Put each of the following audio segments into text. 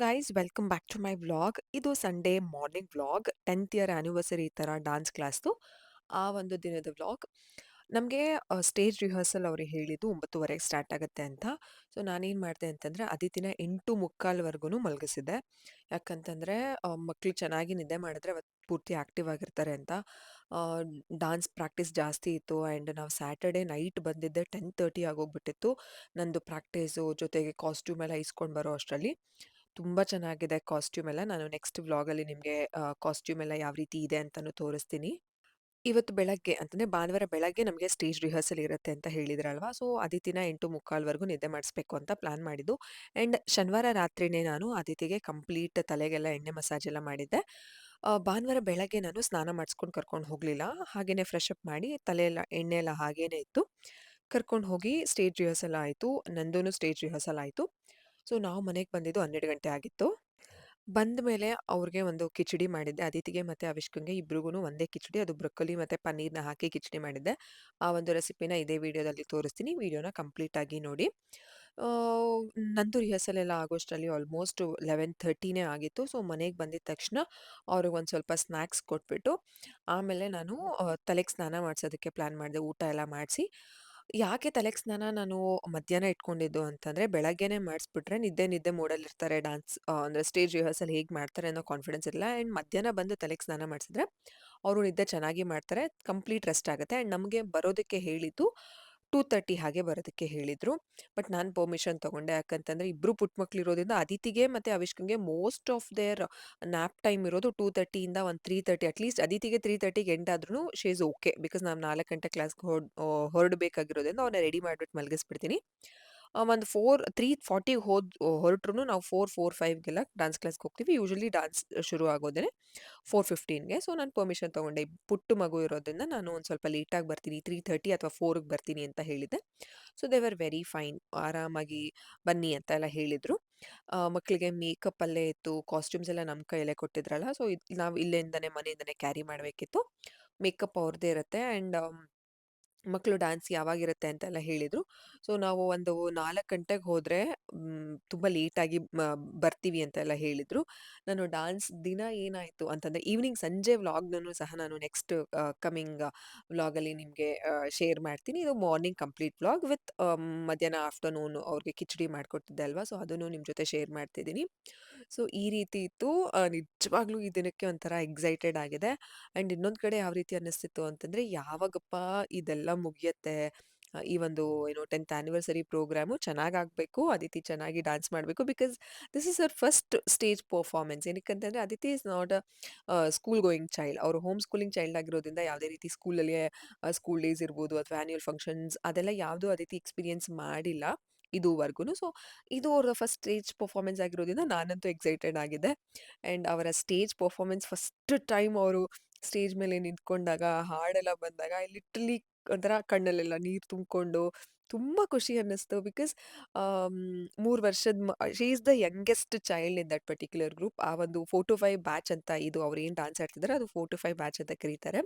Guys welcome back to my vlog. ಇದು Sunday morning vlog, 10th year anniversary ಥರ dance ಕ್ಲಾಸ್ದು ಆ ಒಂದು ದಿನದ ವ್ಲಾಗ್. ನಮಗೆ ಸ್ಟೇಜ್ ರಿಹರ್ಸಲ್ ಅವ್ರಿಗೆ ಹೇಳಿದ್ದು 9:30ಗೆ ಸ್ಟಾರ್ಟ್ ಆಗುತ್ತೆ ಅಂತ. ಸೊ ನಾನೇನು ಮಾಡಿದೆ ಅಂತಂದರೆ ಅದಿತಿನ 8:45ವರೆಗೂ ಮಲಗಿಸಿದ್ದೆ. ಯಾಕಂತಂದರೆ ಮಕ್ಕಳು ಚೆನ್ನಾಗಿ ನಿದ್ದೆ ಮಾಡಿದ್ರೆ ಅವತ್ತು ಪೂರ್ತಿ ಆ್ಯಕ್ಟಿವ್ ಆಗಿರ್ತಾರೆ ಅಂತ. ಡಾನ್ಸ್ ಪ್ರಾಕ್ಟೀಸ್ ಜಾಸ್ತಿ ಇತ್ತು ಆ್ಯಂಡ್ ನಾವು ಸ್ಯಾಟರ್ಡೆ ನೈಟ್ ಬಂದಿದ್ದೆ 10:30 ಆಗೋಗ್ಬಿಟ್ಟಿತ್ತು. ನಂದು ಪ್ರಾಕ್ಟೀಸು ಜೊತೆಗೆ ಕಾಸ್ಟ್ಯೂಮ್ ಎಲ್ಲ ಇಸ್ಕೊಂಡು ಬರೋ ಅಷ್ಟರಲ್ಲಿ ತುಂಬ ಚೆನ್ನಾಗಿದೆ ಕಾಸ್ಟ್ಯೂಮ್ ಎಲ್ಲ. ನಾನು ನೆಕ್ಸ್ಟ್ ವ್ಲಾಗಲ್ಲಿ ನಿಮಗೆ ಕಾಸ್ಟ್ಯೂಮ್ ಎಲ್ಲ ಯಾವ ರೀತಿ ಇದೆ ಅಂತಲೂ ತೋರಿಸ್ತೀನಿ. ಇವತ್ತು ಬೆಳಗ್ಗೆ ಅಂತಂದರೆ ಭಾನುವಾರ ಬೆಳಗ್ಗೆ ನಮಗೆ ಸ್ಟೇಜ್ ರಿಹರ್ಸಲ್ ಇರುತ್ತೆ ಅಂತ ಹೇಳಿದ್ರಲ್ವಾ. ಸೊ ಅದಿತಿನ 8:45ವರೆಗೂ ನಿದ್ದೆ ಮಾಡಿಸ್ಬೇಕು ಅಂತ ಪ್ಲ್ಯಾನ್ ಮಾಡಿದ್ದು. ಆ್ಯಂಡ್ ಶನಿವಾರ ರಾತ್ರಿನೇ ನಾನು ಅದಿತಿಗೆ ಕಂಪ್ಲೀಟ್ ತಲೆಗೆಲ್ಲ ಎಣ್ಣೆ ಮಸಾಜ್ ಎಲ್ಲ ಮಾಡಿದ್ದೆ. ಭಾನುವಾರ ಬೆಳಗ್ಗೆ ನಾನು ಸ್ನಾನ ಮಾಡಿಸ್ಕೊಂಡು ಕರ್ಕೊಂಡು ಹೋಗಲಿಲ್ಲ. ಹಾಗೆಯೇ ಫ್ರೆಶ್ ಅಪ್ ಮಾಡಿ ತಲೆ ಎಲ್ಲ ಎಣ್ಣೆ ಎಲ್ಲ ಹಾಗೇನೇ ಇತ್ತು. ಕರ್ಕೊಂಡು ಹೋಗಿ ಸ್ಟೇಜ್ ರಿಹರ್ಸಲ್ ಆಯಿತು. ನಂದೂ ಸ್ಟೇಜ್ ರಿಹರ್ಸಲ್ ಆಯಿತು. ಸೊ ನಾವು ಮನೆಗೆ ಬಂದಿದ್ದು 12 ಗಂಟೆ ಆಗಿತ್ತು. ಬಂದ ಮೇಲೆ ಅವ್ರಿಗೆ ಒಂದು ಕಿಚಡಿ ಮಾಡಿದ್ದೆ. ಅದಿತಿಗೆ ಮತ್ತು ಅವಿಷ್ಕಂಗೆ ಇಬ್ರಿಗೂ ಒಂದೇ ಕಿಚಡಿ, ಅದು ಬ್ರೊಕೊಲಿ ಮತ್ತು ಪನ್ನೀರ್ನ ಹಾಕಿ ಕಿಚಡಿ ಮಾಡಿದ್ದೆ. ಆ ಒಂದು ರೆಸಿಪಿನ ಇದೇ ವಿಡಿಯೋದಲ್ಲಿ ತೋರಿಸ್ತೀನಿ. ವಿಡಿಯೋನ ಕಂಪ್ಲೀಟಾಗಿ ನೋಡಿ. ಆ, ನಂದು ರಿಹರ್ಸಲ್ ಎಲ್ಲ ಆಗೋಷ್ಟರಲ್ಲಿ ಆಲ್ಮೋಸ್ಟ್ 11:30ನೇ ಆಗಿತ್ತು. ಸೊ ಮನೆಗೆ ಬಂದಿದ ತಕ್ಷಣ ಅವ್ರಿಗೆ ಒಂದು ಸ್ವಲ್ಪ ಸ್ನ್ಯಾಕ್ಸ್ ಕೊಟ್ಬಿಟ್ಟು ಆಮೇಲೆ ನಾನು ತಲೆಗೆ ಸ್ನಾನ ಮಾಡಿಸೋದಕ್ಕೆ ಪ್ಲ್ಯಾನ್ ಮಾಡಿದೆ, ಊಟ ಎಲ್ಲ ಮಾಡಿಸಿ. ಯಾಕೆ ತಲೆಗೆ ಸ್ನಾನ ನಾನು ಮಧ್ಯಾಹ್ನ ಇಟ್ಕೊಂಡಿದ್ದು ಅಂತಂದರೆ, ಬೆಳಗ್ಗೆನೇ ಮಾಡಿಸ್ಬಿಟ್ರೆ ನಿದ್ದೆ ನಿದ್ದೆ ಮೂಡಲ್ಲಿರ್ತಾರೆ. ಡಾನ್ಸ್ ಅಂದರೆ ಸ್ಟೇಜ್ ರಿಹರ್ಸಲ್ ಹೇಗೆ ಮಾಡ್ತಾರೆ ಅನ್ನೋ ಕಾನ್ಫಿಡೆನ್ಸ್ ಇರಲ್ಲ. ಆ್ಯಂಡ್ ಮಧ್ಯಾಹ್ನ ಬಂದು ತಲೆಗೆ ಸ್ನಾನ ಮಾಡಿಸಿದ್ರೆ ಅವರು ನಿದ್ದೆ ಚೆನ್ನಾಗಿ ಮಾಡ್ತಾರೆ, ಕಂಪ್ಲೀಟ್ ರೆಸ್ಟ್ ಆಗುತ್ತೆ. ಆ್ಯಂಡ್ ನಮಗೆ ಬರೋದಕ್ಕೆ ಹೇಳಿದ್ದು 2:30 ಹಾಗೆ ಬರೋದಕ್ಕೆ ಹೇಳಿದರು. ಬಟ್ ನಾನು ಪರ್ಮಿಷನ್ ತೊಗೊಂಡೆ. ಯಾಕಂತಂದರೆ ಇಬ್ಬರು ಪುಟ್ಟ ಮಕ್ಳು ಇರೋದ್ರಿಂದ ಅದಿತಿಗೆ ಮತ್ತು ಅವಿಷ್ಕಂಗೆ most of their nap time ಇರೋದು 2:30ಇಂದ ಒಂದು 3:30. ಅಟ್ಲೀಸ್ಟ್ ಅದಿತಿಗೆ 3:30ಗೆ ಎಂಡ್ ಆದ್ರೂ ಶಿ ಈಸ್ ಓಕೆ. ಬಿಕಾಸ್ ನಾನು 4 ಗಂಟೆ ಕ್ಲಾಸ್ಗೆ ಹೊರಡಬೇಕಾಗಿರೋದ್ರಿಂದ ಅವನ್ನ ರೆಡಿ ಮಾಡಿಬಿಟ್ಟು ಮಲಗಿಸ್ಬಿಡ್ತೀನಿ. ಒಂದು 3:40ಗೆ ಹೊರಟ್ರು ನಾವು 4:45ಗೆಲ್ಲ ಡಾನ್ಸ್ ಕ್ಲಾಸ್ಗೆ ಹೋಗ್ತೀವಿ. ಯೂಶಲಿ ಡಾನ್ಸ್ ಶುರು ಆಗೋದೇ 4:15ಗೆ. ಸೊ ನಾನು ಪರ್ಮಿಷನ್ ತೊಗೊಂಡೆ. ಪುಟ್ಟ ಮಗು ಇರೋದ್ರಿಂದ ನಾನು ಒಂದು ಸ್ವಲ್ಪ ಲೇಟಾಗಿ ಬರ್ತೀನಿ, 3:30 ಅಥವಾ 4ಗೆ ಬರ್ತೀನಿ ಅಂತ ಹೇಳಿದ್ದೆ. So they were very fine. ಆರಾಮಾಗಿ ಬನ್ನಿ ಅಂತ ಎಲ್ಲ ಹೇಳಿದರು. ಮಕ್ಕಳಿಗೆ ಮೇಕಪ್ ಅಲ್ಲೇ ಇತ್ತು, ಕಾಸ್ಟ್ಯೂಮ್ಸ್ ಎಲ್ಲ ನಮ್ಮ ಕೈಯಲ್ಲೇ ಕೊಟ್ಟಿದ್ರಲ್ಲ. ಸೊ ನಾವು ಇಲ್ಲಿಂದನೇ ಮನೆಯಿಂದನೇ ಕ್ಯಾರಿ ಮಾಡಬೇಕಿತ್ತು. ಮೇಕಪ್ ಅವ್ರದ್ದೇ ಇರುತ್ತೆ. ಆ್ಯಂಡ್ ಮಕ್ಕಳು ಡ್ಯಾನ್ಸ್ ಯಾವಾಗಿರುತ್ತೆ ಅಂತೆಲ್ಲ ಹೇಳಿದರು. ಸೊ ನಾವು ಒಂದು 4 ಗಂಟೆಗೆ ಹೋದರೆ ತುಂಬ ಲೇಟಾಗಿ ಬರ್ತೀವಿ ಅಂತೆಲ್ಲ ಹೇಳಿದರು. ನಾನು ಡಾನ್ಸ್ ದಿನ ಏನಾಯಿತು ಅಂತಂದರೆ ಈವ್ನಿಂಗ್ ಸಂಜೆ ವ್ಲಾಗ್ನೂ ಸಹ ನಾನು ನೆಕ್ಸ್ಟ್ ಕಮಿಂಗ್ ವ್ಲಾಗಲ್ಲಿ ನಿಮಗೆ ಶೇರ್ ಮಾಡ್ತೀನಿ. ಇದು ಮಾರ್ನಿಂಗ್ ಕಂಪ್ಲೀಟ್ ವ್ಲಾಗ್ ವಿತ್ ಮಧ್ಯಾಹ್ನ ಆಫ್ಟರ್ನೂನ್ ಅವ್ರಿಗೆ ಕಿಚಡಿ ಮಾಡಿಕೊಟ್ಟಿದ್ದೆ ಅಲ್ವಾ. ಸೊ ಅದನ್ನು ನಿಮ್ಮ ಜೊತೆ ಶೇರ್ ಮಾಡ್ತಿದ್ದೀನಿ. ಸೊ ಈ ರೀತಿ ಇತ್ತು. ನಿಜವಾಗ್ಲೂ ಈ ದಿನಕ್ಕೆ ಒಂಥರ ಎಕ್ಸೈಟೆಡ್ ಆಗಿದೆ. ಆ್ಯಂಡ್ ಇನ್ನೊಂದು ಕಡೆ ಯಾವ ರೀತಿ ಅನ್ನಿಸ್ತಿತ್ತು ಅಂತಂದರೆ, ಯಾವಾಗಪ್ಪ ಇದೆಲ್ಲ ಮುಗಿಯತ್ತೆ, ಈ ಒಂದು ಏನು 10th ಆ್ಯನಿವರ್ಸರಿ ಪ್ರೋಗ್ರಾಮು ಚೆನ್ನಾಗಾಗಬೇಕು, ಅದಿತಿ ಚೆನ್ನಾಗಿ ಡಾನ್ಸ್ ಮಾಡಬೇಕು. Because this is our first stage performance. ಏನಕ್ಕಂತಂದರೆ Aditi is not a school going child. ಅವರು ಹೋಮ್ ಸ್ಕೂಲಿಂಗ್ ಚೈಲ್ಡ್ ಆಗಿರೋದ್ರಿಂದ ಯಾವುದೇ ರೀತಿ ಸ್ಕೂಲಲ್ಲಿ ಸ್ಕೂಲ್ ಡೇಸ್ ಇರ್ಬೋದು ಅಥವಾ ಆ್ಯನ್ಯುವಲ್ ಫಂಕ್ಷನ್ಸ್ ಅದೆಲ್ಲ ಯಾವುದೂ ಅದಿತಿ ಎಕ್ಸ್ಪೀರಿಯನ್ಸ್ ಮಾಡಿಲ್ಲ ಇದುವರೆಗೂ. ಸೊ ಇದು ಅವ್ರ ಫಸ್ಟ್ ಸ್ಟೇಜ್ ಪರ್ಫಾರ್ಮೆನ್ಸ್ ಆಗಿರೋದ್ರಿಂದ ನಾನಂತೂ ಎಕ್ಸೈಟೆಡ್ ಆಗಿದ್ದೆ. ಆ್ಯಂಡ್ ಅವರ ಸ್ಟೇಜ್ ಪರ್ಫಾರ್ಮೆನ್ಸ್ ಫಸ್ಟ್ ಟೈಮ್ ಅವರು ಸ್ಟೇಜ್ ಮೇಲೆ ನಿಂತ್ಕೊಂಡಾಗ, ಹಾಡೆಲ್ಲ ಬಂದಾಗ ಲಿಟ್ರಲಿ ಒಂಥರ ಕಣ್ಣಲ್ಲೆಲ್ಲ ನೀರು ತುಂಬಿಕೊಂಡು ತುಂಬ ಖುಷಿ ಅನ್ನಿಸ್ತು. ಬಿಕಾಸ್ 3 ವರ್ಷದ she is the youngest child in that particular group. ಆ ಒಂದು 4-5 ಬ್ಯಾಚ್ ಅಂತ, ಇದು ಅವ್ರು ಏನು ಡಾನ್ಸ್ ಆಡ್ತಿದ್ದಾರೆ ಅದು 4-5 ಬ್ಯಾಚ್ ಅಂತ ಕರೀತಾರೆ.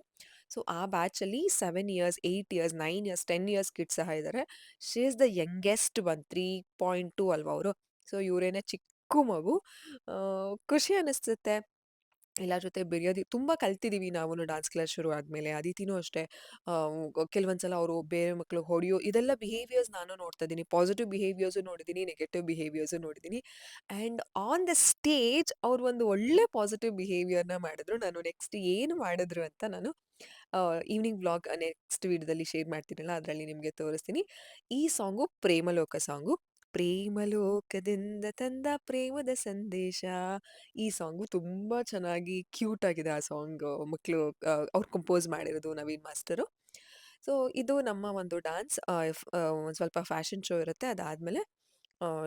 ಸೊ ಆ ಬ್ಯಾಚಲ್ಲಿ 7 years, 8 years, 9 years, 10 years kids ಸಹ ಇದ್ದಾರೆ. She is the youngest one, 3.2 ಅಲ್ವಾ ಅವರು. ಸೊ ಇವರೇನೇ ಚಿಕ್ಕ ಮಗು. ಖುಷಿ ಅನ್ನಿಸುತ್ತೆ. ಎಲ್ಲರ ಜೊತೆ ಬೆರೆಯೋದು ತುಂಬ ಕಲ್ತಿದ್ದೀವಿ ನಾವುನು ಡಾನ್ಸ್ ಕ್ಲಾಸ್ ಶುರು ಆದಮೇಲೆ. ಅದಿತಿನೂ ಅಷ್ಟೇ. ಕೆಲವೊಂದು ಸಲ ಅವರು ಬೇರೆ ಮಕ್ಳಿಗೆ ಹೊಡೆಯೋ ಇದೆಲ್ಲ ಬಿಹೇವಿಯರ್ಸ್ ನಾನು ನೋಡ್ತಾ ಇದ್ದೀನಿ. ಪಾಸಿಟಿವ್ ಬಿಹೇವಿಯರ್ಸು ನೋಡಿದ್ದೀನಿ, ನೆಗೆಟಿವ್ ಬಿಹೇವಿಯರ್ಸು ನೋಡಿದ್ದೀನಿ. ಆ್ಯಂಡ್ ಆನ್ ದ ಸ್ಟೇಜ್ ಅವ್ರು ಒಂದು ಒಳ್ಳೆ ಪಾಸಿಟಿವ್ ಬಿಹೇವಿಯರ್ನ ಮಾಡಿದ್ರು. ನಾನು ನೆಕ್ಸ್ಟ್ ಏನು ಮಾಡಿದ್ರು ಅಂತ ನಾನು ಈವ್ನಿಂಗ್ ವ್ಲಾಗ್ ನೆಕ್ಸ್ಟ್ ವಿಡಿಯೋದಲ್ಲಿ ಶೇರ್ ಮಾಡ್ತೀನಲ್ಲ ಅದರಲ್ಲಿ ನಿಮಗೆ ತೋರಿಸ್ತೀನಿ. ಈ ಸಾಂಗು ಪ್ರೇಮಲೋಕ ಸಾಂಗು. ಪ್ರೇಮಲೋಕದಿಂದ ತಂದ ಪ್ರೇಮದ ಸಂದೇಶ. ಈ ಸಾಂಗು ತುಂಬ ಚೆನ್ನಾಗಿ ಕ್ಯೂಟ್ ಆಗಿದೆ. ಆ ಸಾಂಗು ಮಕ್ಕಳು ಅವ್ರು ಕಂಪೋಸ್ ಮಾಡಿರೋದು ನವೀನ್ ಮಾಸ್ಟರು. ಸೊ ಇದು ನಮ್ಮ ಒಂದು ಡಾನ್ಸ್. ಒಂದು ಸ್ವಲ್ಪ ಫ್ಯಾಷನ್ ಶೋ ಇರುತ್ತೆ. ಅದಾದಮೇಲೆ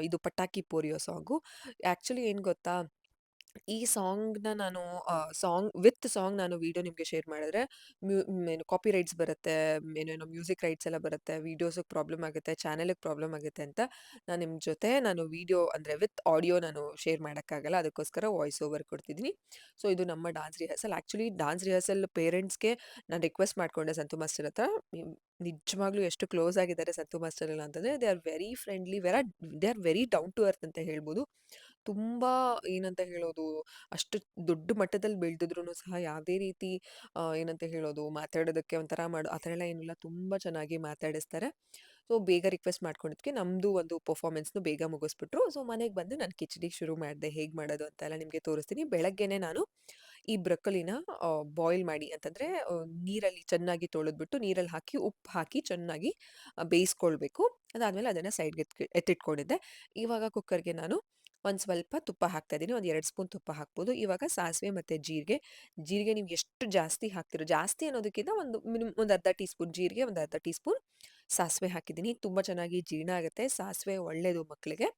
ಇದು ಪಟಾಕಿ ಪೋರಿಯೋ ಸಾಂಗು. ಆ್ಯಕ್ಚುಲಿ ಏನು ಗೊತ್ತಾ, ಈ ಸಾಂಗ್‌ನ ನಾನು ಸಾಂಗ್ ನಾನು ವಿಡಿಯೋ ನಿಮಗೆ ಶೇರ್ ಮಾಡಿದ್ರೆ ಏನು ಕಾಪಿ ರೈಟ್ಸ್ ಬರುತ್ತೆ, ಏನೇನೋ ಮ್ಯೂಸಿಕ್ ರೈಟ್ಸ್ ಎಲ್ಲ ಬರುತ್ತೆ, ವಿಡಿಯೋಸಿಗೆ ಪ್ರಾಬ್ಲಮ್ ಆಗುತ್ತೆ, ಚಾನೆಲಿಗೆ ಪ್ರಾಬ್ಲಮ್ ಆಗುತ್ತೆ ಅಂತ ನಿಮ್ಮ ಜೊತೆ ನಾನು ವಿಡಿಯೋ ಅಂದರೆ ವಿತ್ ಆಡಿಯೋ ನಾನು ಶೇರ್ ಮಾಡೋಕ್ಕಾಗಲ್ಲ. ಅದಕ್ಕೋಸ್ಕರ ವಾಯ್ಸ್ ಓವರ್ ಕೊಡ್ತಿದ್ದೀನಿ. ಸೊ ಇದು ನಮ್ಮ dance rehearsal. Actually dance rehearsal ಪೇರೆಂಟ್ಸ್‌ಗೆ ನಾನು ರಿಕ್ವೆಸ್ಟ್ ಮಾಡಿಕೊಂಡೆ ಸಂತು ಮಾಸ್ಟರ್ ಹತ್ರ. ನಿಜವಾಗ್ಲೂ ಎಷ್ಟು ಕ್ಲೋಸ್ ಆಗಿದ್ದಾರೆ ಸಂತು ಮಾಸ್ಟರ್ ಎಲ್ಲ ಅಂತಂದರೆ, they are very friendly, they are very down to earth ಅಂತ ಹೇಳ್ಬೋದು. ತುಂಬಾ ಏನಂತ ಹೇಳೋದು, ಅಷ್ಟು ದೊಡ್ಡ ಮಟ್ಟದಲ್ಲಿ ಬೆಳೆದಿದ್ರುನು ಸಹ ಯಾವುದೇ ರೀತಿ ಏನಂತ ಹೇಳೋದು, ಮಾತಾಡೋದಕ್ಕೆ ಒಂಥರ ಆ ಥರ ಎಲ್ಲ ಏನಿಲ್ಲ. ತುಂಬಾ ಚೆನ್ನಾಗಿ ಮಾತಾಡಿಸ್ತಾರೆ. ಸೊ, ಬೇಗ ರಿಕ್ವೆಸ್ಟ್ ಮಾಡ್ಕೊಂಡಿದ್ಕೆ ನಮ್ದು ಒಂದು ಪರ್ಫಾರ್ಮೆನ್ಸ್‌ನು ಬೇಗ ಮುಗಿಸ್ಬಿಟ್ರು. ಸೊ, ಮನೆಗೆ ಬಂದು ನಾನು ಕಿಚಡಿ ಶುರು ಮಾಡಿದೆ. ಹೇಗ್ ಮಾಡೋದು ಅಂತ ಎಲ್ಲ ನಿಮ್ಗೆ ತೋರಿಸ್ತೀನಿ. ಬೆಳಗ್ಗೆನೆ ನಾನು ಈ ಬ್ರೊಕೊಲಿನ ಬಾಯ್ಲ್ ಮಾಡಿ ಅಂತಂದ್ರೆ ನೀರಲ್ಲಿ ಚೆನ್ನಾಗಿ ತೊಳೆದ್ಬಿಟ್ಟು ನೀರಲ್ಲಿ ಹಾಕಿ, ಉಪ್ಪು ಹಾಕಿ ಚೆನ್ನಾಗಿ ಬೇಯಿಸ್ಕೊಳ್ಬೇಕು. ಅದಾದ್ಮೇಲೆ ಅದನ್ನ ಸೈಡ್‌ಗೆ ಎತ್ತಿಟ್ಕೊಂಡಿದ್ದೆ. ಇವಾಗ ಕುಕ್ಕರ್‌ಗೆ ನಾನು ಒಂದ್ ಸ್ವಲ್ಪ ತುಪ್ಪ ಹಾಕ್ತಾ ಇದ್ದೀನಿ. ಒಂದ್ 2 ಸ್ಪೂನ್ ತುಪ್ಪ ಹಾಕ್ಬೋದು. ಇವಾಗ ಸಾಸಿವೆ ಮತ್ತೆ ಜೀರಿಗೆ. ಜೀರಿಗೆ ನೀವು ಎಷ್ಟು ಜಾಸ್ತಿ ಹಾಕ್ತಿರೋ, ಜಾಸ್ತಿ ಅನ್ನೋದಕ್ಕಿಂತ ಒಂದು ಒಂದು ಅರ್ಧ ಟೀ ಸ್ಪೂನ್ ಜೀರಿಗೆ, ಒಂದು ಅರ್ಧ ಟೀ ಸ್ಪೂನ್ ಸಾಸಿವೆ ಹಾಕಿದ್ದೀನಿ. ತುಂಬಾ ಚೆನ್ನಾಗಿ ಜೀರ್ಣ ಆಗುತ್ತೆ. ಸಾಸಿವೆ ಒಳ್ಳೇದು ಮಕ್ಕಳಿಗೆ.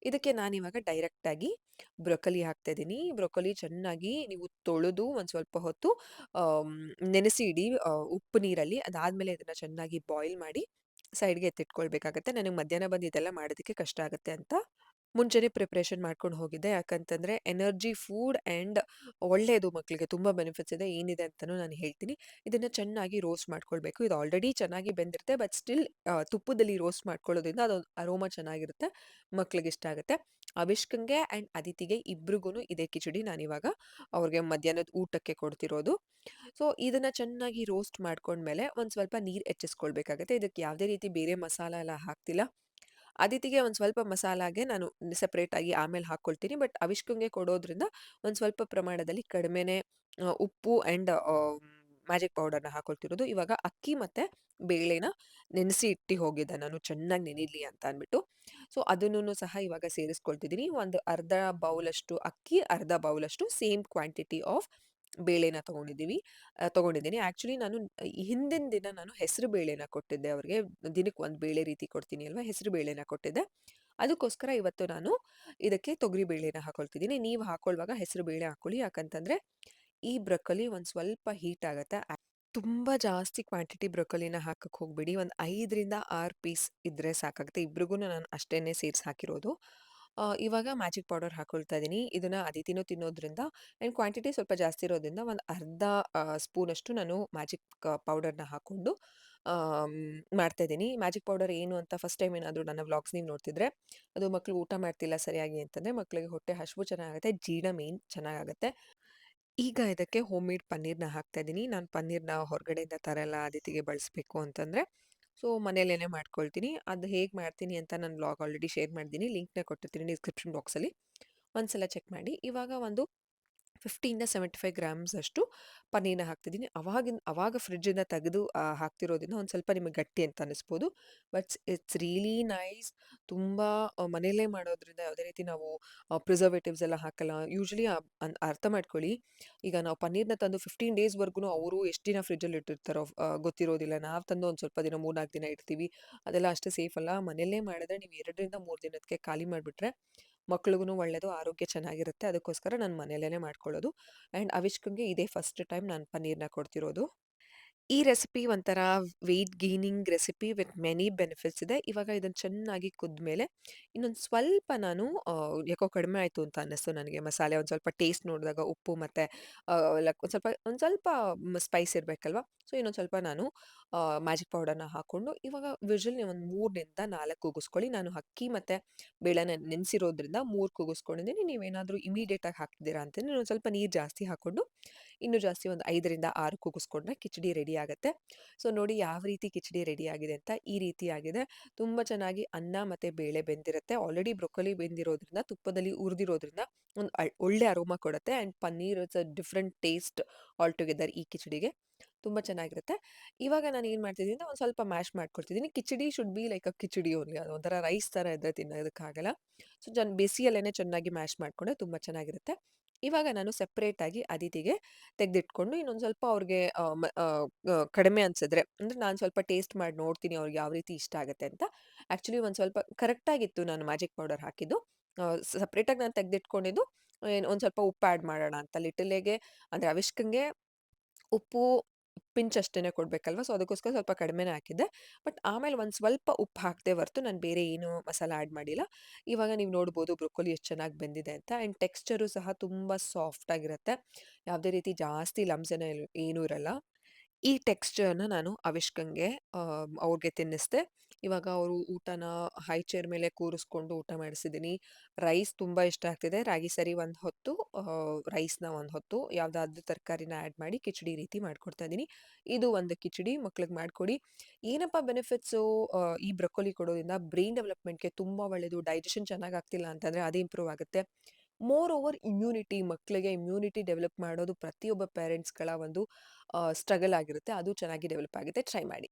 ಇದಕ್ಕೆ ನಾನಿವಾಗ ಡೈರೆಕ್ಟ್ ಆಗಿ ಬ್ರೊಕೊಲಿ ಹಾಕ್ತಾ ಇದ್ದೀನಿ. ಬ್ರೊಕೊಲಿ ಚೆನ್ನಾಗಿ ನೀವು ತೊಳೆದು ಒಂದ್ ಸ್ವಲ್ಪ ಹೊತ್ತು ಆಮ್, ನೆನೆಸಿ ಇಡಿ ಉಪ್ಪು ನೀರಲ್ಲಿ. ಅದಾದ್ಮೇಲೆ ಇದನ್ನ ಚೆನ್ನಾಗಿ ಬಾಯ್ಲ್ ಮಾಡಿ ಸೈಡ್‌ಗೆ ಎತ್ತಿಟ್ಕೊಳ್ಬೇಕಾಗತ್ತೆ. ನನಗೆ ಮಧ್ಯಾಹ್ನ ಬಂದು ಇದೆಲ್ಲ ಮಾಡೋದಕ್ಕೆ ಕಷ್ಟ ಆಗುತ್ತೆ ಅಂತ ಮುಂಚೆನೇ ಪ್ರಿಪರೇಷನ್ ಮಾಡ್ಕೊಂಡು ಹೋಗಿದ್ದೆ. ಯಾಕಂತಂದ್ರೆ ಎನರ್ಜಿ ಫುಡ್ ಆಂಡ್ ಒಳ್ಳೆಯದು ಮಕ್ಕಳಿಗೆ. ತುಂಬಾ ಬೆನಿಫಿಟ್ಸ್ ಇದೆ. ಏನಿದೆ ಅಂತಾನೂ ನಾನು ಹೇಳ್ತೀನಿ. ಇದನ್ನ ಚೆನ್ನಾಗಿ ರೋಸ್ಟ್ ಮಾಡ್ಕೊಳ್ಬೇಕು. ಇದು ಆಲ್ರೆಡಿ ಚೆನ್ನಾಗಿ ಬೆಂದಿರುತ್ತೆ. ಬಟ್ ಸ್ಟಿಲ್ ತುಪ್ಪದಲ್ಲಿ ರೋಸ್ಟ್ ಮಾಡ್ಕೊಳ್ಳೋದ್ರಿಂದ ಅದೊಂದು ಅರೋಮಾ ಚೆನ್ನಾಗಿರುತ್ತೆ. ಮಕ್ಳಿಗೆ ಇಷ್ಟ ಆಗುತ್ತೆ. ಅವಿಷ್ಕಂಗೆ ಆಂಡ್ ಅದಿತಿಗೆ ಇಬ್ರಿಗೂನು ಇದೇ ಕಿಚಡಿ ನಾನಿವಾಗ ಅವ್ರಿಗೆ ಮಧ್ಯಾಹ್ನದ ಊಟಕ್ಕೆ ಕೊಡ್ತಿರೋದು. ಸೊ, ಇದನ್ನ ಚೆನ್ನಾಗಿ ರೋಸ್ಟ್ ಮಾಡ್ಕೊಂಡ್ಮೇಲೆ ಒಂದ್ ಸ್ವಲ್ಪ ನೀರ್ ಹೆಚ್ಚಿಸ್ಕೊಳ್ಬೇಕಾಗತ್ತೆ. ಇದಕ್ಕೆ ಯಾವುದೇ ರೀತಿ ಬೇರೆ ಮಸಾಲ ಎಲ್ಲ ಹಾಕ್ತಿಲ್ಲ. ಅದಿತಿಗೆ ಒಂದ್ ಸ್ವಲ್ಪ ಮಸಾಲಾಗೆ ನಾನು ಸೆಪರೇಟ್ ಆಗಿ ಆಮೇಲೆ ಹಾಕ್ಕೊಳ್ತೀನಿ. ಬಟ್ ಅವಿಷ್ಕಂಗೆ ಕೊಡೋದ್ರಿಂದ ಒಂದ್ ಸ್ವಲ್ಪ ಪ್ರಮಾಣದಲ್ಲಿ ಕಡಿಮೆನೆ ಉಪ್ಪು ಆಂಡ್ ಮ್ಯಾಜಿಕ್ ಪೌಡರ್‌ನ ಹಾಕೊಳ್ತಿರೋದು. ಇವಾಗ ಅಕ್ಕಿ ಮತ್ತೆ ಬೇಳೆನ ನೆನೆಸಿ ಇಟ್ಟಿ ಹೋಗಿದ್ದೆ ನಾನು ಚೆನ್ನಾಗಿ ನೆನಿಲಿ ಅಂತ ಅಂದ್ಬಿಟ್ಟು. ಸೊ, ಅದನ್ನೂನು ಸಹ ಇವಾಗ ಸೇರಿಸ್ಕೊಳ್ತಿದ್ದೀನಿ. ಒಂದು ಅರ್ಧ ಬೌಲಷ್ಟು ಅಕ್ಕಿ, ಅರ್ಧ ಬೌಲಷ್ಟು ಸೇಮ್ ಕ್ವಾಂಟಿಟಿ ಆಫ್ ಬೇಳೆನ ತಗೊಂಡಿದ್ದೀನಿ. ಆಕ್ಚುಲಿ ನಾನು ಈ ಹಿಂದಿನ ದಿನ ನಾನು ಹೆಸರು ಬೇಳೆನ ಕೊಟ್ಟಿದ್ದೆ ಅವ್ರಿಗೆ. ದಿನಕ್ಕೆ ಒಂದು ಬೇಳೆ ರೀತಿ ಕೊಡ್ತೀನಿ ಅಲ್ವಾ? ಹೆಸರು ಬೇಳೆನ ಕೊಟ್ಟಿದ್ದೆ. ಅದಕ್ಕೋಸ್ಕರ ಇವತ್ತು ನಾನು ಇದಕ್ಕೆ ತೊಗರಿ ಬೇಳೆನ ಹಾಕೊಳ್ತಿದ್ದೀನಿ. ನೀವು ಹಾಕೊಳ್ಳುವಾಗ ಹೆಸರು ಬೇಳೆ ಹಾಕೊಳ್ಳಿ. ಯಾಕಂತಂದ್ರೆ ಈ ಬ್ರೊಕೊಲಿ ಒಂದ್ ಸ್ವಲ್ಪ ಹೀಟ್ ಆಗತ್ತೆ. ತುಂಬಾ ಜಾಸ್ತಿ ಕ್ವಾಂಟಿಟಿ ಬ್ರೊಕೊಲಿನ ಹಾಕಕ್ ಹೋಗ್ಬೇಡಿ. ಒಂದ್ 5ರಿಂದ 6 ಪೀಸ್ ಇದ್ರೆ ಸಾಕಾಗುತ್ತೆ. ಇಬ್ರಿಗೂನು ನಾನು ಅಷ್ಟೇನೆ ಸೇರ್ಸಿ ಹಾಕಿರೋದು. ಇವಾಗ ಮ್ಯಾಜಿಕ್ ಪೌಡರ್ ಹಾಕೊಳ್ತಾ ಇದೀನಿ. ಇದನ್ನ ಅದಿತಿನೂ ತಿನ್ನೋದ್ರಿಂದ ಆಂಡ್ ಕ್ವಾಂಟಿಟಿ ಸ್ವಲ್ಪ ಜಾಸ್ತಿ ಇರೋದ್ರಿಂದ ಒಂದು ಅರ್ಧ ಸ್ಪೂನಷ್ಟು ನಾನು ಮ್ಯಾಜಿಕ್ ಪೌಡರ್‌ನ ಹಾಕೊಂಡು ಆಮ್, ಮಾಡ್ತಾ ಇದೀನಿ. ಮ್ಯಾಜಿಕ್ ಪೌಡರ್ ಏನು ಅಂತ ಫಸ್ಟ್ ಟೈಮ್ ಏನಾದ್ರು ನನ್ನ ವ್ಲಾಗ್ಸ್ ನೀವು ನೋಡ್ತಿದ್ರೆ, ಅದು ಮಕ್ಳು ಊಟ ಮಾಡ್ತಿಲ್ಲ ಸರಿಯಾಗಿ ಅಂತಂದ್ರೆ, ಮಕ್ಳಿಗೆ ಹೊಟ್ಟೆ ಹಸಿವು ಚೆನ್ನಾಗಾಗುತ್ತೆ, ಜೀರ್ಣ ಮೇನ್ ಚೆನ್ನಾಗಾಗುತ್ತೆ. ಈಗ ಇದಕ್ಕೆ ಹೋಮ್ ಮೇಡ್ ಪನ್ನೀರ್‌ನ ಹಾಕ್ತಾ ಇದ್ದೀನಿ. ನಾನು ಪನ್ನೀರ್‌ನ ಹೊರಗಡೆಯಿಂದ ತರಲ್ಲ ಅದಿತಿಗೆ ಬಳಸಬೇಕು ಅಂತಂದ್ರೆ. ಸೊ, ಮನೇಲೇನೆ ಮಾಡ್ಕೊಳ್ತೀನಿ. ಅದು ಹೇಗೆ ಮಾಡ್ತೀನಿ ಅಂತ ನಾನು ವ್ಲಾಗ್ ಆಲ್ರೆಡಿ ಶೇರ್ ಮಾಡಿದ್ದೀನಿ. ಲಿಂಕ್‌ನ ಕೊಟ್ಟಿರ್ತೀನಿ ಡಿಸ್ಕ್ರಿಪ್ಷನ್ ಬಾಕ್ಸಲ್ಲಿ. ಒಂದ್ಸಲ ಚೆಕ್ ಮಾಡಿ. ಇವಾಗ ಒಂದು 50-75 ಗ್ರಾಮ್ಸ್ ಅಷ್ಟು ಪನ್ನೀರ್‌ನ ಹಾಕ್ತಿದ್ದೀನಿ. ಅವಾಗ ಫ್ರಿಡ್ಜಿಂದ ತೆಗೆದು ಹಾಕ್ತಿರೋದ್ರಿಂದ ಒಂದು ಸ್ವಲ್ಪ ನಿಮಗೆ ಗಟ್ಟಿ ಅಂತ ಅನಿಸ್ಬೋದು. But it's really nice. ತುಂಬಾ ಮನೆಯಲ್ಲೇ ಮಾಡೋದ್ರಿಂದ ಯಾವುದೇ ರೀತಿ ನಾವು ಪ್ರಿಸರ್ವೇಟಿವ್ಸ್ ಎಲ್ಲ ಹಾಕಲ್ಲ. ಯೂಶುವಲಿ ಅರ್ಥ ಮಾಡ್ಕೊಳ್ಳಿ, ಈಗ ನಾವು ಪನ್ನೀರ್‌ನ ತಂದು 15 ಡೇಸ್‌ವರೆಗೂನು ಅವರು ಎಷ್ಟು ದಿನ ಫ್ರಿಡ್ಜಲ್ಲಿ ಇಟ್ಟಿರ್ತಾರೋ ಗೊತ್ತಿರೋದಿಲ್ಲ. ನಾವು ತಂದು ಒಂದು ಸ್ವಲ್ಪ ದಿನ 3, 4 ದಿನ ಇಡ್ತೀವಿ. ಅದೆಲ್ಲ ಅಷ್ಟು ಸೇಫ್ ಅಲ್ಲ. ಮನೆಯಲ್ಲೇ ಮಾಡಿದ್ರೆ ನೀವು 2ರಿಂದ 3 ದಿನಕ್ಕೆ ಖಾಲಿ ಮಾಡಿಬಿಟ್ರೆ ಮಕ್ಳಿಗೂನು ಒಳ್ಳೇದು, ಆರೋಗ್ಯ ಚೆನ್ನಾಗಿರುತ್ತೆ. ಅದಕ್ಕೋಸ್ಕರ ನಾನು ಮನೇಲೇನೆ ಮಾಡ್ಕೊಳ್ಳೋದು. ಆ್ಯಂಡ್ ಅವಿಷ್ಕಂಗೆ ಇದೇ ಫಸ್ಟ್ ಟೈಮ್ ನಾನು ಪನ್ನೀರ್‌ನ ಕೊಡ್ತಿರೋದು. ಈ ರೆಸಿಪಿ ಒಂಥರ weight gaining recipe with many benefits ಇದೆ. ಇವಾಗ ಇದನ್ನ ಚೆನ್ನಾಗಿ ಕುದ್ಮೇಲೆ ಇನ್ನೊಂದು ಸ್ವಲ್ಪ ನಾನು ಯಾಕೋ ಕಡಿಮೆ ಆಯ್ತು ಅಂತ ಅನ್ನಿಸ್ತು ನನಗೆ ಮಸಾಲೆ. ಒಂದು ಸ್ವಲ್ಪ ಟೇಸ್ಟ್ ನೋಡಿದಾಗ ಉಪ್ಪು ಮತ್ತೆ ಲೈಕ್ ಒಂದು ಸ್ವಲ್ಪ ಸ್ಪೈಸ್ ಇರಬೇಕಲ್ವಾ? ಸೊ, ಇನ್ನೊಂದು ಸ್ವಲ್ಪ ನಾನು ಮ್ಯಾಜಿಕ್ ಪೌಡರ್‌ನ ಹಾಕ್ಕೊಂಡು ಇವಾಗ ವಿಷಲ್ ಒಂದು 3ರಿಂದ 4 ಕೂಗಿಸ್ಕೊಳ್ಳಿ. ನಾನು ಅಕ್ಕಿ ಮತ್ತೆ ಬೇಳೆನ ನೆನೆಸಿರೋದ್ರಿಂದ 3 ಕೂಗಿಸ್ಕೊಂಡಿದ್ದೀನಿ. ನೀವೇನಾದರೂ ಇಮಿಡಿಯೇಟಾಗಿ ಹಾಕ್ತಿದ್ದೀರಾ ಅಂತಂದ್ರೆ ಇನ್ನೊಂದು ಸ್ವಲ್ಪ ನೀರು ಜಾಸ್ತಿ ಹಾಕ್ಕೊಂಡು ಇನ್ನೂ ಜಾಸ್ತಿ ಒಂದು 5ರಿಂದ 6 ಕೂಗಿಸ್ಕೊಂಡ್ರೆ ಕಿಚಡಿ ರೆಡಿ ಆಗುತ್ತೆ. ಸೊ, ನೋಡಿ ಯಾವ ರೀತಿ ಕಿಚಡಿ ರೆಡಿ ಆಗಿದೆ ಅಂತ. ಈ ರೀತಿ ಆಗಿದೆ. ತುಂಬ ಚೆನ್ನಾಗಿ ಅನ್ನ ಮತ್ತೆ ಬೇಳೆ ಬೆಂದಿರುತ್ತೆ. ಆಲ್ರೆಡಿ ಬ್ರೊಕೊಲಿ ಬೆಂದಿರೋದ್ರಿಂದ, ತುಪ್ಪದಲ್ಲಿ ಹುರಿದಿರೋದ್ರಿಂದ ಒಂದು ಒಳ್ಳೆ ಅರೋಮಾ ಕೊಡುತ್ತೆ. And paneer it's a different taste all together ಈ ಕಿಚಡಿಗೆ. ತುಂಬ ಚೆನ್ನಾಗಿರುತ್ತೆ. ಇವಾಗ ನಾನು ಏನು ಮಾಡ್ತಿದ್ದೀನಿ ಅಂದ್ರೆ ಒಂದು ಸ್ವಲ್ಪ ಮ್ಯಾಶ್ ಮಾಡ್ಕೊಳ್ತಿದ್ದೀನಿ. Khichdi should be like a khichdi only. ಅದು ಒಂಥರ ರೈಸ್ ಥರ ಇದ್ರೆ ತಿನ್ನೋದಕ್ಕಾಗಲ್ಲ. ಸೊ, ಬಿಸಿಯಲ್ಲೇನೆ ಚೆನ್ನಾಗಿ ಮ್ಯಾಶ್ ಮಾಡ್ಕೊಂಡ್ರೆ ತುಂಬ ಚೆನ್ನಾಗಿರುತ್ತೆ. ಇವಾಗ ನಾನು ಸೆಪರೇಟಾಗಿ ಅದಿತಿಗೆ ತೆಗೆದಿಟ್ಕೊಂಡು ಇನ್ನೊಂದು ಸ್ವಲ್ಪ ಅವ್ರಿಗೆ ಕಡಿಮೆ ಅನ್ಸಿದ್ರೆ, ಅಂದ್ರೆ ನಾನು ಸ್ವಲ್ಪ ಟೇಸ್ಟ್ ಮಾಡಿ ನೋಡ್ತೀನಿ ಅವ್ರಿಗೆ ಯಾವ ರೀತಿ ಇಷ್ಟ ಆಗುತ್ತೆ ಅಂತ. ಆ್ಯಕ್ಚುಲಿ ಒಂದು ಸ್ವಲ್ಪ ಕರೆಕ್ಟಾಗಿತ್ತು ನಾನು ಮ್ಯಾಜಿಕ್ ಪೌಡರ್ ಹಾಕಿದ್ದು. ಸಪ್ರೇಟಾಗಿ ನಾನು ತೆಗೆದಿಟ್ಕೊಂಡಿದ್ದು. ಒಂದು ಸ್ವಲ್ಪ ಉಪ್ಪು ಆ್ಯಡ್ ಮಾಡೋಣ ಅಂತ ಲಿಟಲ್‌ಗೆ, ಅಂದ್ರೆ ಅವಿಷ್ಕಂಗೆ ಉಪ್ಪು ಪಿಂಚ್ ಅಷ್ಟೇನೆ ಕೊಡ್ಬೇಕಲ್ವಾ? ಸೊ, ಅದಕ್ಕೋಸ್ಕರ ಸ್ವಲ್ಪ ಕಡಿಮೆನೇ ಹಾಕಿದ್ದೆ. ಬಟ್ ಆಮೇಲೆ ಒಂದು ಸ್ವಲ್ಪ ಉಪ್ಪು ಹಾಕಿದೆ ಹೊರತು ನಾನು ಬೇರೆ ಏನು ಮಸಾಲ ಆ್ಯಡ್ ಮಾಡಿಲ್ಲ. ಇವಾಗ ನೀವು ನೋಡ್ಬೋದು ಬ್ರೊಕೊಲಿ ಎಷ್ಟು ಚೆನ್ನಾಗಿ ಬೆಂದಿದೆ ಅಂತ. ಆ್ಯಂಡ್ ಟೆಕ್ಸ್ಚರು ಸಹ ತುಂಬ ಸಾಫ್ಟ್ ಆಗಿರುತ್ತೆ. ಯಾವುದೇ ರೀತಿ ಜಾಸ್ತಿ ಲಮ್ಸ್ ಏನೂ ಇರಲ್ಲ. ಈ ಟೆಕ್ಸ್ಚರ್‌ನ ನಾನು ಅವಿಷ್ಕಂಗೆ ಅವ್ರಿಗೆ ತಿನ್ನಿಸ್ದೆ. ಇವಾಗ ಅವರು ಊಟನ ಹೈ ಚೇರ್ ಮೇಲೆ ಕೂರಿಸ್ಕೊಂಡು ಊಟ ಮಾಡಿಸಿದ್ದೀನಿ. ರೈಸ್ ತುಂಬಾ ಇಷ್ಟ ಆಗ್ತಿದೆ. ರಾಗಿ ಸರಿ ಒಂದು ಹೊತ್ತು, ರೈಸ್‌ನ ಒಂದು ಹೊತ್ತು ಯಾವ್ದಾದ್ರು ತರಕಾರಿನ ಆಡ್ ಮಾಡಿ ಕಿಚಡಿ ರೀತಿ ಮಾಡ್ಕೊಡ್ತಾ ಇದೀನಿ. ಇದು ಒಂದು ಕಿಚಡಿ ಮಕ್ಳಿಗೆ ಮಾಡ್ಕೊಡಿ. ಏನಪ್ಪಾ ಬೆನಿಫಿಟ್ಸು ಈ ಬ್ರೊಕೊಲಿ ಕೊಡೋದ್ರಿಂದ ಬ್ರೈನ್ ಡೆವಲಪ್‌ಮೆಂಟ್‌ಗೆ ತುಂಬಾ ಒಳ್ಳೇದು. ಡೈಜೆಷನ್ ಚೆನ್ನಾಗ್ ಆಗ್ತಿಲ್ಲ ಅಂತಂದ್ರೆ ಅದು ಇಂಪ್ರೂವ್ ಆಗುತ್ತೆ. ಮೋರ್ ಓವರ್ ಇಮ್ಯುನಿಟಿ ಮಕ್ಳಿಗೆ ಇಮ್ಯುನಿಟಿ ಡೆವಲಪ್ ಮಾಡೋದು ಪ್ರತಿಯೊಬ್ಬ ಪೇರೆಂಟ್ಸ್‌ಗಳ ಒಂದು ಸ್ಟ್ರಗಲ್ ಆಗಿರುತ್ತೆ. ಅದು ಚೆನ್ನಾಗಿ ಡೆವಲಪ್ ಆಗುತ್ತೆ. ಟ್ರೈ ಮಾಡಿ.